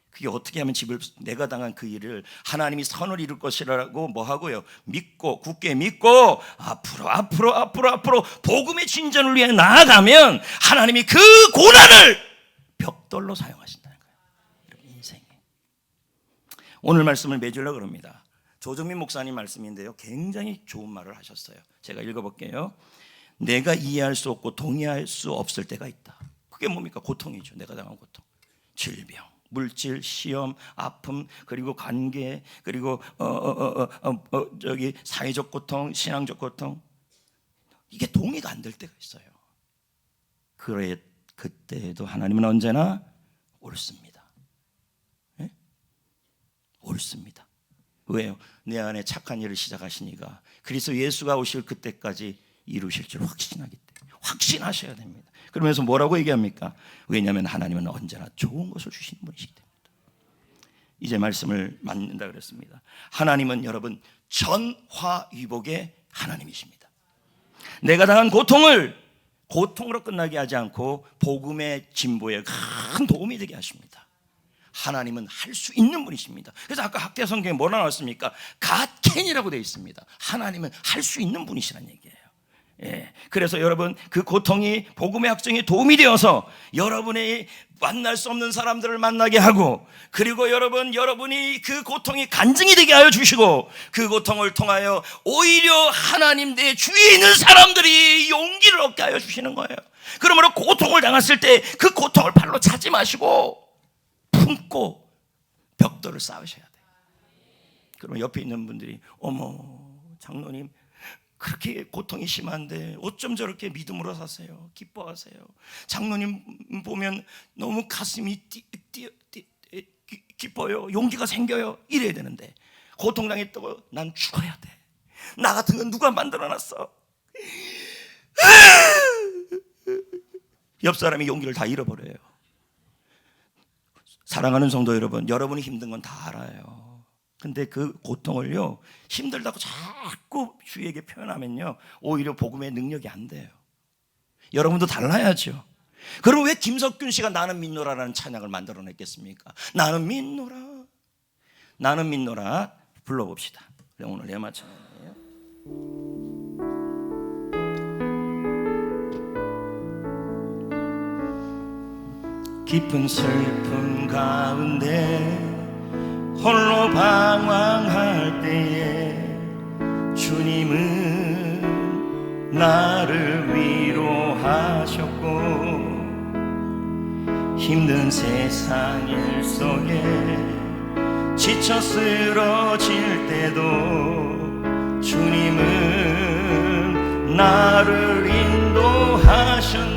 그게 어떻게 하면 집을, 내가 당한 그 일을 하나님이 선을 이룰 것이라고 뭐 하고요? 믿고, 굳게 믿고 앞으로 복음의 진전을 위해 나아가면 하나님이 그 고난을 벽돌로 사용하신다는 거예요. 여러분, 인생에. 오늘 말씀을 맺으려고 그럽니다. 조정민 목사님 말씀인데요, 굉장히 좋은 말을 하셨어요. 제가 읽어볼게요. 내가 이해할 수 없고 동의할 수 없을 때가 있다. 그게 뭡니까? 고통이죠. 내가 당한 고통. 질병, 물질, 시험, 아픔, 그리고 관계, 그리고 사회적 고통, 신앙적 고통. 이게 동의가 안 될 때가 있어요. 그때에도 하나님은 언제나 옳습니다. 네? 옳습니다. 왜요? 내 안에 착한 일을 시작하시니까 그리스도 예수가 오실 그때까지 이루실 줄 확신하셔야 됩니다. 그러면서 뭐라고 얘기합니까? 왜냐하면 하나님은 언제나 좋은 것을 주시는 분이시기 때문에. 이제 말씀을 맞는다 그랬습니다. 하나님은 여러분 전화위복의 하나님이십니다. 내가 당한 고통으로 끝나게 하지 않고 복음의 진보에 큰 도움이 되게 하십니다. 하나님은 할 수 있는 분이십니다. 그래서 아까 학대 성경에 뭐라 나왔습니까? God can이라고 되어 있습니다. 하나님은 할 수 있는 분이시라는 얘기예요. 예, 그래서 여러분 그 고통이 복음의 확증에 도움이 되어서 여러분이 만날 수 없는 사람들을 만나게 하고, 그리고 여러분이 그 고통이 간증이 되게 하여 주시고, 그 고통을 통하여 오히려 하나님 내 주위에 있는 사람들이 용기를 얻게 하여 주시는 거예요. 그러므로 고통을 당했을 때 그 고통을 발로 차지 마시고 품고 벽돌을 쌓으셔야 돼요. 그럼 옆에 있는 분들이 어머 장로님 그렇게 고통이 심한데 어쩜 저렇게 믿음으로 사세요? 기뻐하세요. 장로님 보면 너무 가슴이 기뻐요. 용기가 생겨요. 이래야 되는데 고통당했다고 난 죽어야 돼. 나 같은 건 누가 만들어놨어? 옆 사람이 용기를 다 잃어버려요. 사랑하는 성도 여러분, 여러분이 힘든 건 다 알아요. 근데 그 고통을요, 힘들다고 자꾸 주위에게 표현하면요, 오히려 복음의 능력이 안 돼요. 여러분도 달라야죠. 그럼 왜 김석균 씨가 나는 믿노라라는 찬양을 만들어냈겠습니까? 나는 믿노라 불러봅시다. 오늘 예마 찬양이에요. 깊은 슬픔 가운데 홀로 방황할 때에 주님은 나를 위로하셨고, 힘든 세상 일 속에 지쳐 쓰러질 때도 주님은 나를 인도하셨네.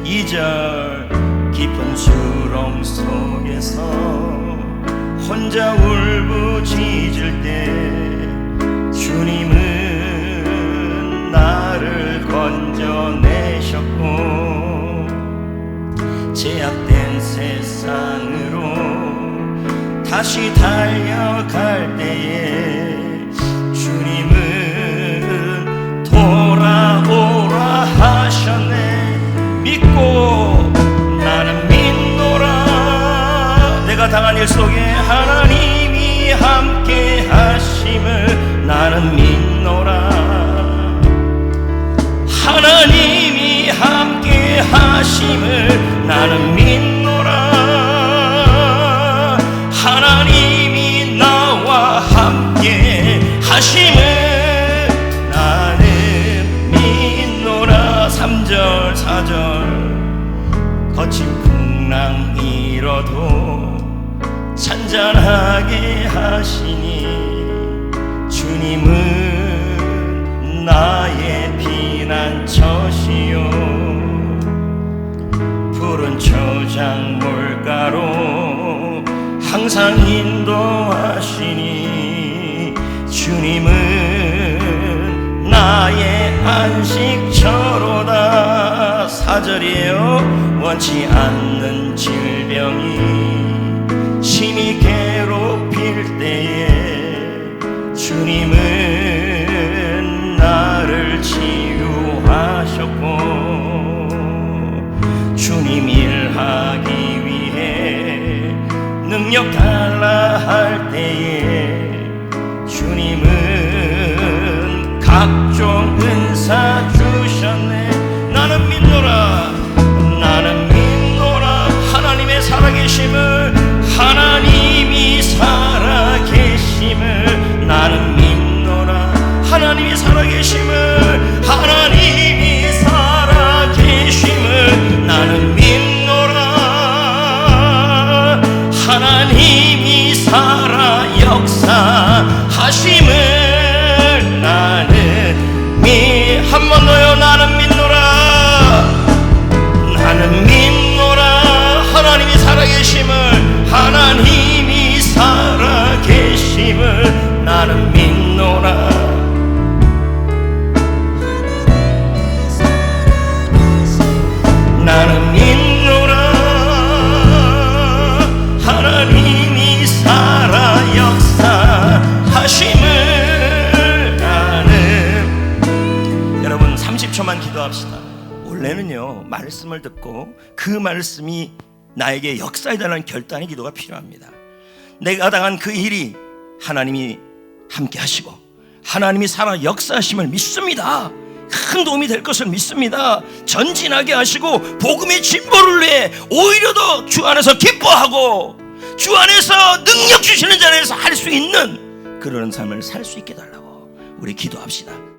2절 깊은 수렁 속에서 혼자 울부짖을 때 주님은 나를 건져내셨고, 제약된 세상으로 다시 달려갈 때에 주님은 돌아오라 하셨네. 믿고 나는 믿노라. 내가 당한 일 속에 하나님이 함께 하심을 나는 믿노라. 하나님이 함께 하심을 나는 믿노라. 하나님이 나와 함께 하심을 나는 믿노라. 3절 4절 거친 풍랑 일어도 잔잔하게 하시니 주님은 나의 피난처시요. 푸른 초장 물가로 항상 인도하시니 주님은 나의 안식처로다. 4절이에요. 원치 않는 질병이 심히 괴롭힐 때에 주님은 나를 치유하셨고 주님 일하기 위해 능력 달라 할 때에 주님은 각종 은사 주셨네. 나는 믿노라. 나는 믿노라. 하나님의 살아계심을, 하나님이 살아계심을. 나는 믿노라. 하나님이 살아계심을, 하나님이 살아계심을. 나는 믿노라. 하나님이 살아 역사하심을 나는 한 번 더요. 나는 믿노라. 나는 믿노라. 하나님이 살아계심을, 하나님이 살아계심을. 나는 믿노라. 나는 믿노라. 하나님이 살아 역사하심을 나는. 여러분 30초만 기도합시다. 원래는요 말씀을 듣고 그 말씀이 나에게 역사해달라는 결단의 기도가 필요합니다. 내가 당한 그 일이 하나님이 함께 하시고 하나님이 살아 역사하심을 믿습니다. 큰 도움이 될 것을 믿습니다. 전진하게 하시고 복음의 진보를 위해 오히려 더 주 안에서 기뻐하고 주 안에서 능력 주시는 자리에서 할 수 있는 그런 삶을 살 수 있게 달라고 우리 기도합시다.